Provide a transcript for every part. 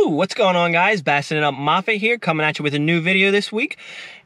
Yo, what's going on, guys? Bassin' It Up Moffat here, coming at you with a new video this week.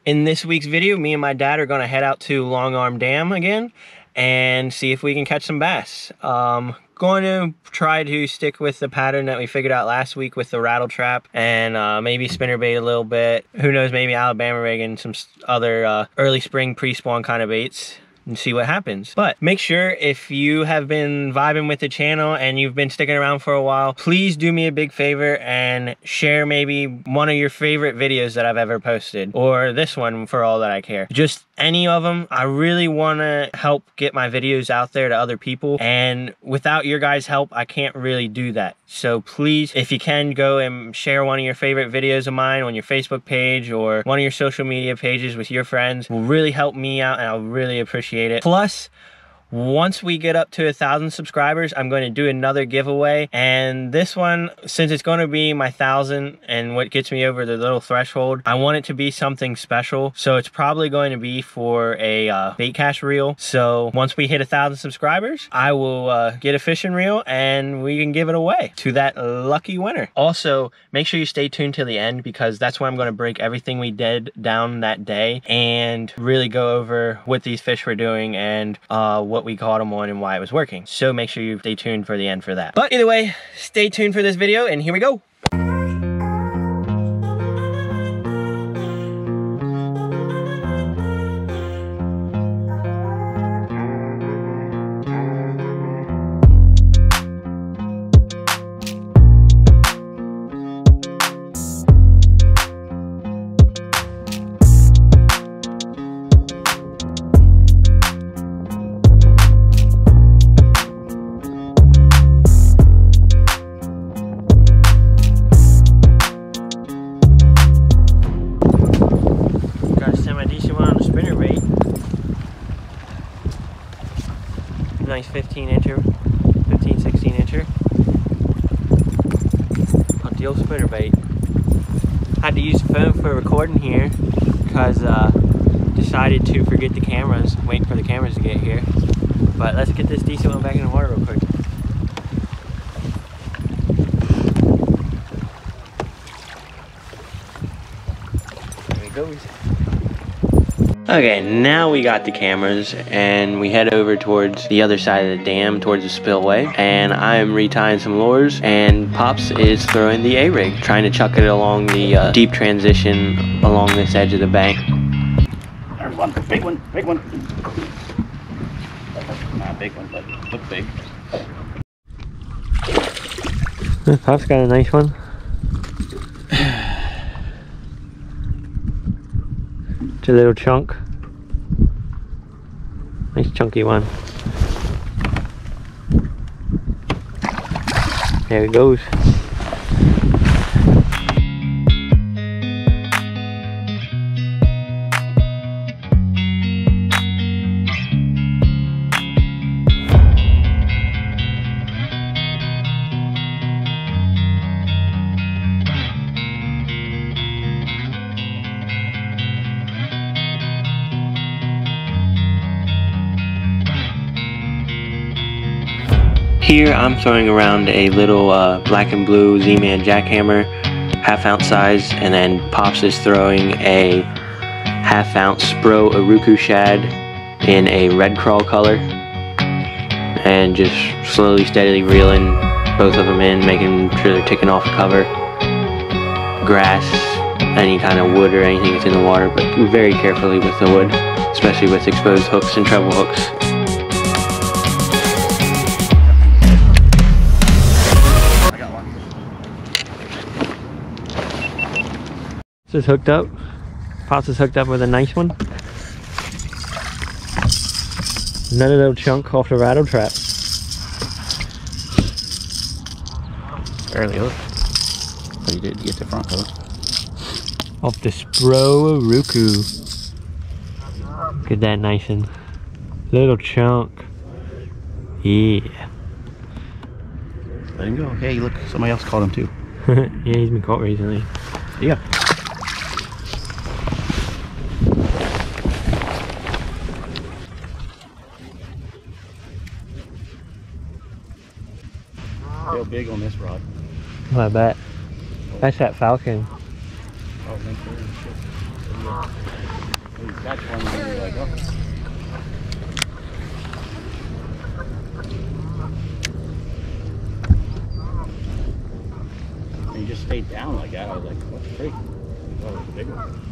In this week's video, me and my dad are going to head out to Longarm Dam again and see if we can catch some bass. Going to try to stick with the pattern that we figured out last week with the rattle trap and maybe spinnerbait a little bit. Who knows, maybe Alabama rig and some other early spring pre-spawn kind of baits, and see what happens. But make sure, if you have been vibing with the channel and you've been sticking around for a while, please do me a big favor and share maybe one of your favorite videos that I've ever posted, or this one for all that I care. Just any of them. I really want to help get my videos out there to other people, and without your guys' help, I can't really do that. So please, if you can, go and share one of your favorite videos of mine on your Facebook page or one of your social media pages with your friends. It will really help me out, and I'll really appreciate it. Plus, once we get up to 1,000 subscribers, I'm going to do another giveaway, and this one, since it's going to be my 1,000 and what gets me over the little threshold, I want it to be something special. So it's probably going to be for a bait cast reel. So once we hit 1,000 subscribers, I will get a fishing reel and we can give it away to that lucky winner. Also, make sure you stay tuned till the end, because that's where I'm going to break everything we did down that day and really go over what these fish were doing and what we caught them on and why it was working. So make sure you stay tuned for the end for that. But either way, stay tuned for this video, and here we go. Nice 16 incher. On the old spinnerbait. Had to use the phone for recording here because decided to forget the cameras, waiting for the cameras to get here. But let's get this decent one back in the water real quick. There he goes. Okay, now we got the cameras and we head over towards the other side of the dam, towards the spillway, and I am retying some lures, and Pops is throwing the A-rig, trying to chuck it along the deep transition along this edge of the bank. There's one, big one, big one. Not a big one, but look big. Pops got a nice one. A little chunk. Nice chunky one. There it goes. Here I'm throwing around a little black and blue Z-Man jackhammer, 1/2 ounce size, and then Pops is throwing a 1/2 ounce Spro Uruku shad in a red crawl color, and just slowly, steadily reeling both of them in, making sure they're ticking off the cover. Grass, any kind of wood or anything that's in the water, but very carefully with the wood, especially with exposed hooks and treble hooks. This is hooked up. Pops is hooked up with a nice one. Another little chunk off the rattle trap. Barely hooked. So you did get the front hook. Off the Spro Uruku. Look at that nice one. Little chunk. Yeah. Let him go. Hey, look, somebody else caught him too. Yeah, he's been caught recently. Yeah. Real big on this rod. I bet. That's that falcon. Oh, thank you. You catch one and you're like, oh. And you just stayed down like that. I was like, what the freak? I thought it was a big one.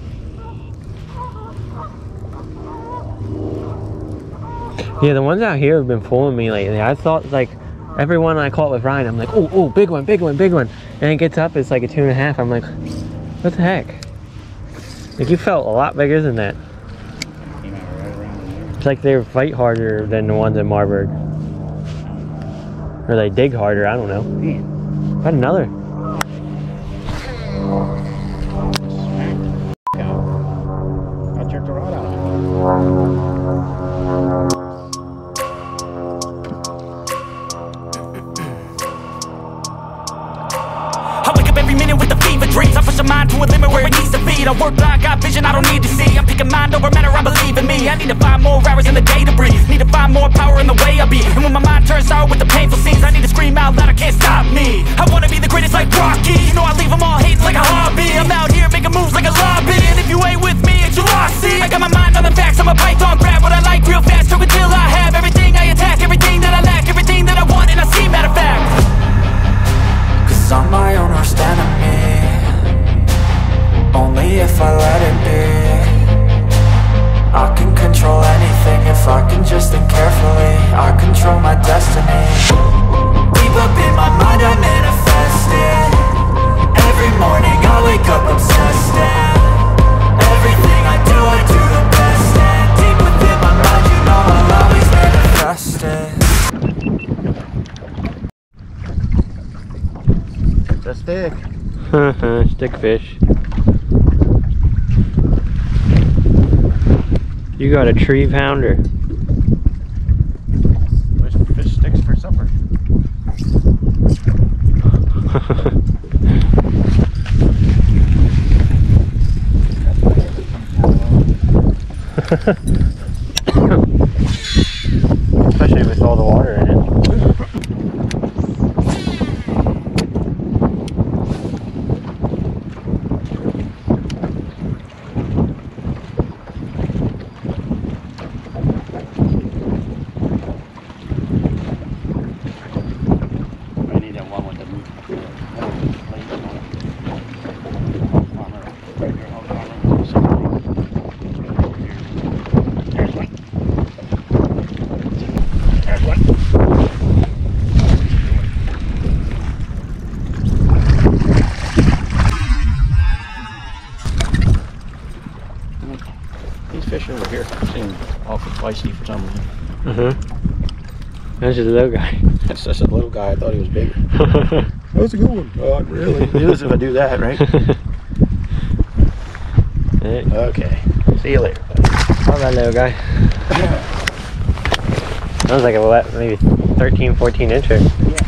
Yeah, the ones out here have been fooling me lately. I thought like every one I caught with Ryan, I'm like, oh, big one, big one, big one. And it gets up, it's like a 2.5. I'm like, what the heck? Like you felt a lot bigger than that. Came out right around in there. It's like they fight harder than the ones in Marburg. Or they dig harder, I don't know. Man. Got another. Smacked the out. I'll check the rod out. Dreams, I push a mind to a limit where it needs to be. I work blind, got vision I don't need to see. I'm picking mind over matter, I believe in me. I need to find more hours in the day to breathe. Need to find more power in the way I be. And when my mind turns sour with the painful scenes, I need to scream out loud, I can't stop me. I wanna be the greatest like Rocky. You know I leave them all hating like a hobby. I'm out here making moves like a lobby. And if you ain't with me, it's your loss. See, I got my mind on the facts, I'm a python. Grab what I like real fast, choke until I have everything I attack, everything that I lack, everything that I want, and I see matter of fact. Cause I'm my own worst enemy. Only if I let it be. I can control anything if I can just think carefully. I control my destiny. Deep up in my mind I manifest it. Every morning I wake up obsessed, and everything I do the best. And deep within my mind you know I'll always manifest it. It's a stick. Stickfish. You got a tree pounder. There's fish sticks for supper. Especially with all the water in it. These fish over here seem awful spicy for some reason. That's just a little guy. That's just a little guy. I thought he was bigger. That was a good one. Oh, really? It is if I do that, right? Okay. See you later. How that little guy? That was like a what, maybe 13, 14 incher. Yeah.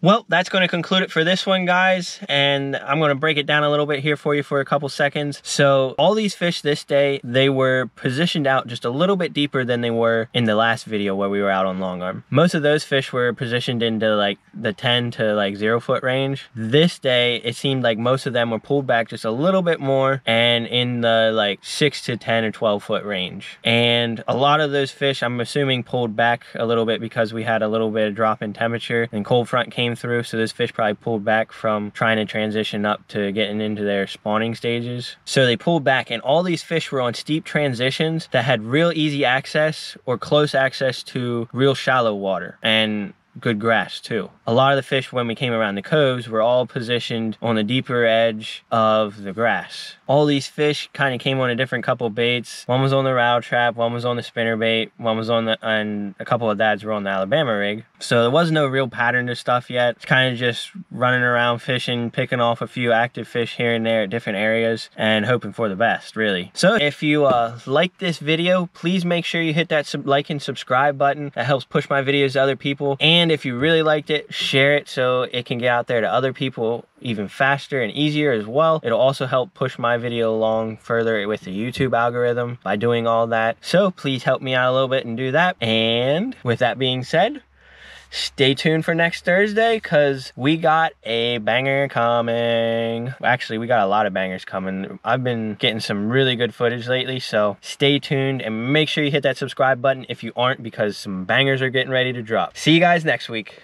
Well, that's going to conclude it for this one, guys, and I'm going to break it down a little bit here for you for a couple seconds. So all these fish this day, they were positioned out just a little bit deeper than they were in the last video where we were out on longarm. Most of those fish were positioned into like the 10 to like 0 foot range. This day, it seemed like most of them were pulled back just a little bit more and in the like 6 to 10 or 12 foot range. And a lot of those fish, I'm assuming, pulled back a little bit because we had a little bit of drop in temperature and cold front came through, so those fish probably pulled back from trying to transition up to getting into their spawning stages. So they pulled back, and all these fish were on steep transitions that had real easy access or close access to real shallow water and good grass too. A lot of the fish when we came around the coves were all positioned on the deeper edge of the grass. All these fish kind of came on a different couple baits. One was on the Row Trap, one was on the spinner bait, one was on the, and a couple of dads were on the Alabama rig. So there was no real pattern to stuff yet. It's kind of just running around fishing, picking off a few active fish here and there at different areas and hoping for the best, really. So if you like this video, please make sure you hit that like and subscribe button. That helps push my videos to other people. And if you really liked it, share it so it can get out there to other people even faster and easier as well. It'll also help push my video along further with the YouTube algorithm by doing all that. So please help me out a little bit and do that. And with that being said, stay tuned for next Thursday, because we got a banger coming. Actually, we got a lot of bangers coming. I've been getting some really good footage lately, so stay tuned and make sure you hit that subscribe button if you aren't, because some bangers are getting ready to drop. See you guys next week.